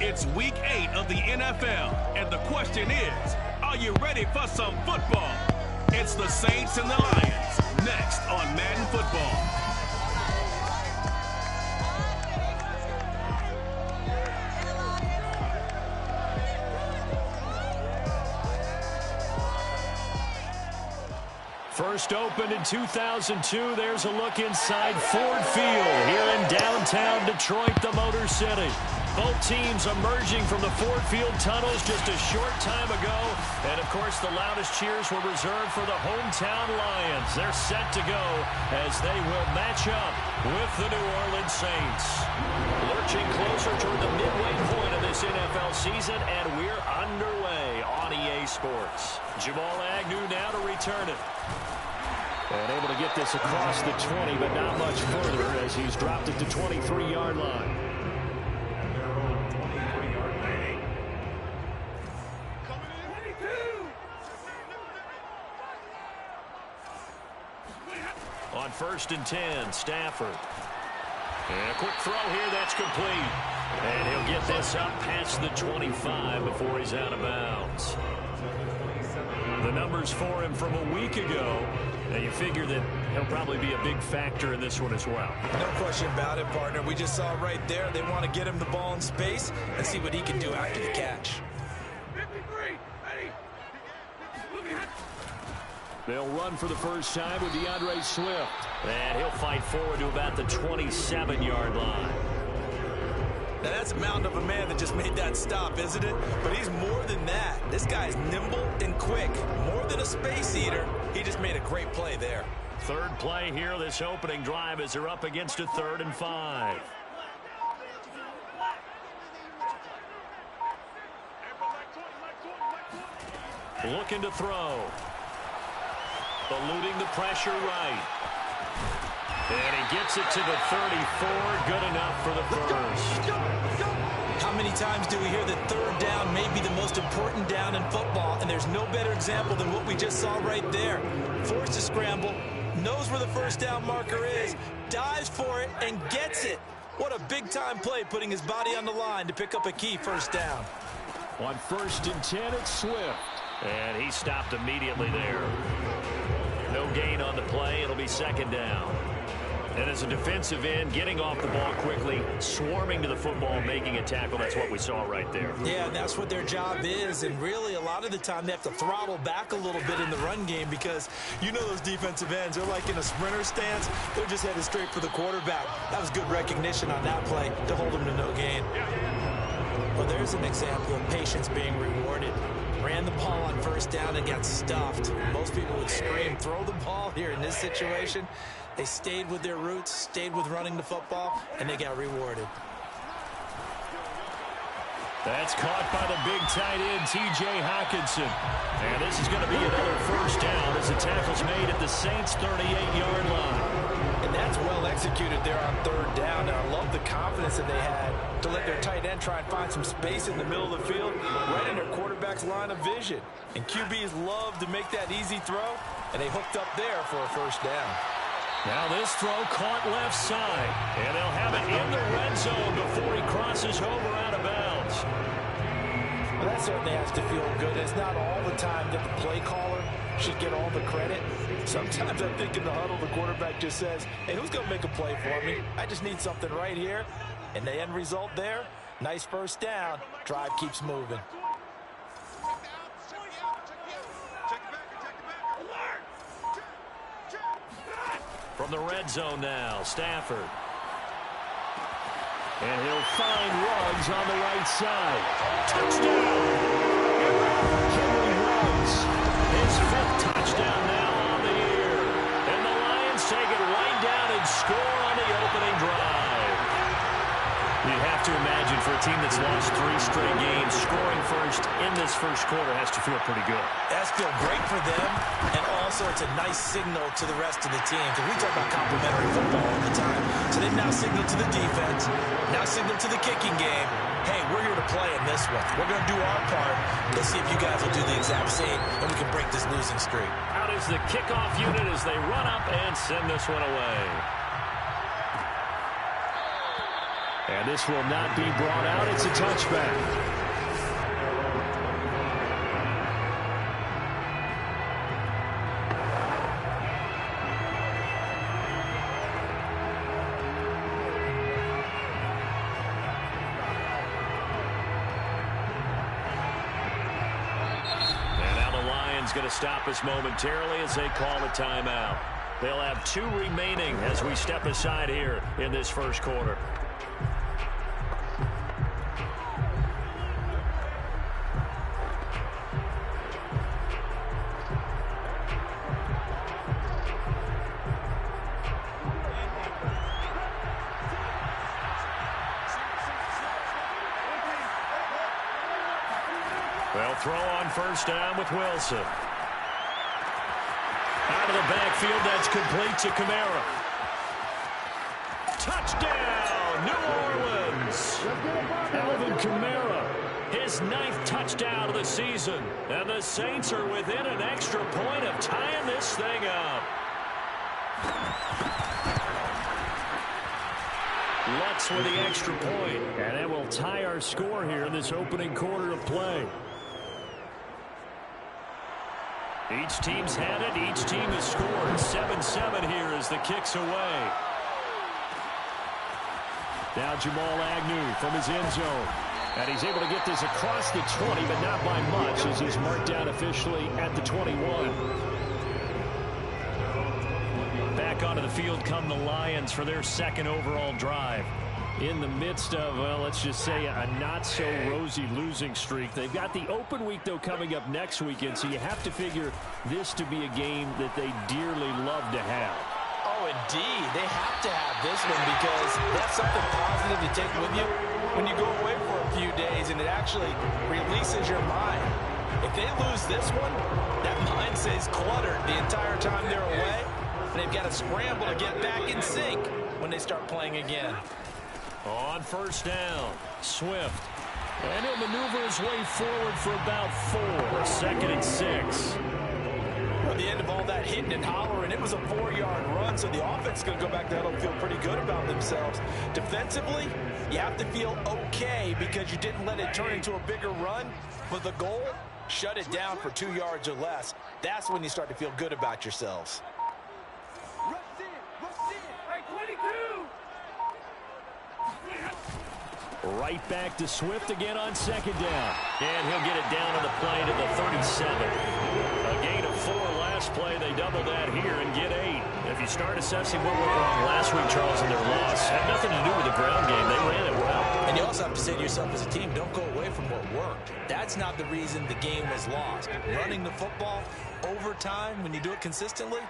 It's week 8 of the NFL, and the question is, are you ready for some football? It's the Saints and the Lions, next on Madden Football. First opened in 2002, there's a look inside Ford Field here in downtown Detroit, the Motor City. Both teams emerging from the Ford Field tunnels just a short time ago. And, of course, the loudest cheers were reserved for the hometown Lions. They're set to go as they will match up with the New Orleans Saints. Lurching closer toward the midway point of this NFL season, and we're underway on EA Sports. Jamal Agnew now to return it. And able to get this across the 20, but not much further as he's dropped it to 23-yard line. On 1st and 10, Stafford. And a quick throw here, that's complete. And he'll get this up past the 25 before he's out of bounds. The numbers for him from a week ago. Now you figure that he'll probably be a big factor in this one as well. No question about it, partner. We just saw right there. They want to get him the ball in space and see what he can do after the catch. They'll run for the first time with DeAndre Swift. And he'll fight forward to about the 27-yard line. Now, that's a mountain of a man that just made that stop, isn't it? But he's more than that. This guy's nimble and quick. More than a space eater. He just made a great play there. Third play here, this opening drive, as they're up against a 3rd and 5. Looking to throw. Eluding the pressure right. And he gets it to the 34. Good enough for the first. How many times do we hear that third down may be the most important down in football? And there's no better example than what we just saw right there. Forced to scramble, knows where the first down marker is, dives for it, and gets it. What a big-time play, putting his body on the line to pick up a key first down. On 1st and 10, it's Swift. And he stopped immediately there. No gain on the play. It'll be 2nd down. And as a defensive end, getting off the ball quickly, swarming to the football, making a tackle, that's what we saw right there. Yeah, that's what their job is. And really, a lot of the time, they have to throttle back a little bit in the run game because you know those defensive ends, they're like in a sprinter stance. They're just headed straight for the quarterback. That was good recognition on that play to hold them to no gain. Well, there's an example of patience being rewarded. Ran the ball on first down and got stuffed. Most people would scream, throw the ball here in this situation. They stayed with their roots, stayed with running the football, and they got rewarded. That's caught by the big tight end, T.J. Hockenson. And this is going to be another first down as the tackle's made at the Saints' 38-yard line. And that's well executed there on 3rd down. And I love the confidence that they had to let their tight end try and find some space in the middle of the field, right in their quarterback's line of vision. And QBs love to make that easy throw, and they hooked up there for a first down. Now this throw caught left side, and they'll have it in the red zone before he crosses over out of bounds. Well, that certainly has to feel good. It's not all the time that the play caller should get all the credit. Sometimes I think in the huddle, the quarterback just says, hey, who's going to make a play for me? I just need something right here. And the end result there, nice first down. Drive keeps moving. From the red zone now, Stafford. And he'll find Ruggs on the right side. Touchdown! Henry Ruggs, his 5th touchdown now on the year. And the Lions take it right down and score on the opening drive. You'd have to imagine for a team that's lost 3 straight games, scoring first in this first quarter has to feel pretty good. That's feel great for them, and also it's a nice signal to the rest of the team, because we talk about complimentary football all the time. So they've now signaled to the defense, now signaled to the kicking game, hey, we're here to play in this one. We're going to do our part. Let's see if you guys will do the exact same, and we can break this losing streak. Out is is the kickoff unit as they run up and send this one away. And this will not be brought out. It's a touchback. Going to stop us momentarily as they call a timeout. They'll have 2 remaining as we step aside here in this first quarter. They'll throw on first down with Wilson. Out of the backfield, that's complete to Kamara. Touchdown, New Orleans. Alvin Kamara, his 9th touchdown of the season. And the Saints are within an extra point of tying this thing up. Lutz with the extra point. And that will tie our score here in this opening quarter of play. Each team's had it. Each team has scored. 7-7 here as the kick's away. Now Jamal Agnew from his end zone. And he's able to get this across the 20, but not by much as he's marked down officially at the 21. Back onto the field come the Lions for their 2nd overall drive. In the midst of, well, let's just say a not-so-rosy losing streak. They've got the open week, though, coming up next weekend, so you have to figure this to be a game that they dearly love to have. Oh, indeed. They have to have this one because that's something positive to take with you when you go away for a few days, and it actually releases your mind. If they lose this one, that mind stays cluttered the entire time they're away, and they've got to scramble to get back in sync when they start playing again. On first down, Swift. And he'll maneuver his way forward for about 4. 2nd and 6. At the end of all that hitting and hollering, it was a 4-yard run, so the offense is going to go back there and feel pretty good about themselves. Defensively, you have to feel okay because you didn't let it turn into a bigger run. But the goal, shut it down for 2 yards or less. That's when you start to feel good about yourselves. Right back to Swift again on 2nd down. And he'll get it down on the play to the 37. A gain of 4 last play. They double that here and get 8. If you start assessing what went wrong last week, Charles, in their loss, had nothing to do with the ground game. They ran it well. And you also have to say to yourself as a team, don't go away from what worked. That's not the reason the game was lost. Running the football over time, when you do it consistently,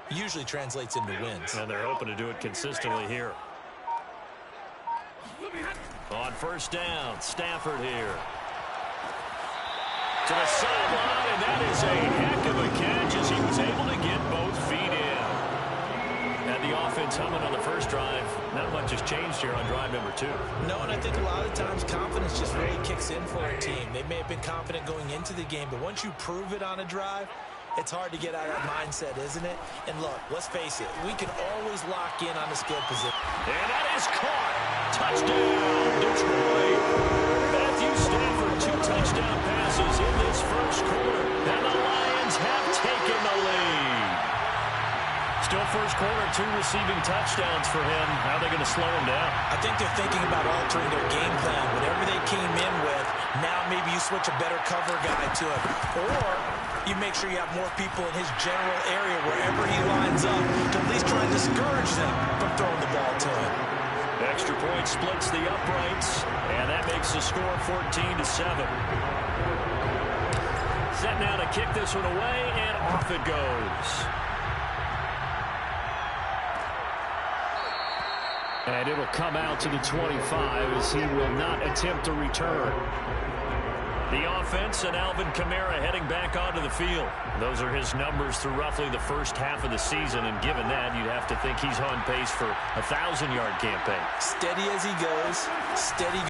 usually translates into wins. And they're hoping to do it consistently here. On first down, Stafford here. To the sideline, and that is a heck of a catch as he was able to get both feet in. And the offense humming on the first drive. Not much has changed here on drive number 2. No, and I think a lot of times confidence just really kicks in for a team. They may have been confident going into the game, but once you prove it on a drive, it's hard to get out of that mindset, isn't it? And look, let's face it, we can always lock in on the skill position. And that is caught. Touchdown, Detroit. Matthew Stafford, 2 touchdown passes in this first quarter. And the Lions have taken the lead. Still first quarter, 2 receiving touchdowns for him. How are they going to slow him down? I think they're thinking about altering their game plan. Whatever they came in with, now maybe you switch a better cover guy to it. Or you make sure you have more people in his general area wherever he lines up to at least try and discourage them from throwing the ball to him. Extra point splits the uprights, and that makes the score 14-7. Set now to kick this one away, and off it goes. And it'll come out to the 25 as he will not attempt to return. The offense and Alvin Kamara heading back onto the field. Those are his numbers through roughly the first half of the season, and given that, you'd have to think he's on pace for a 1,000-yard campaign. Steady as he goes, steady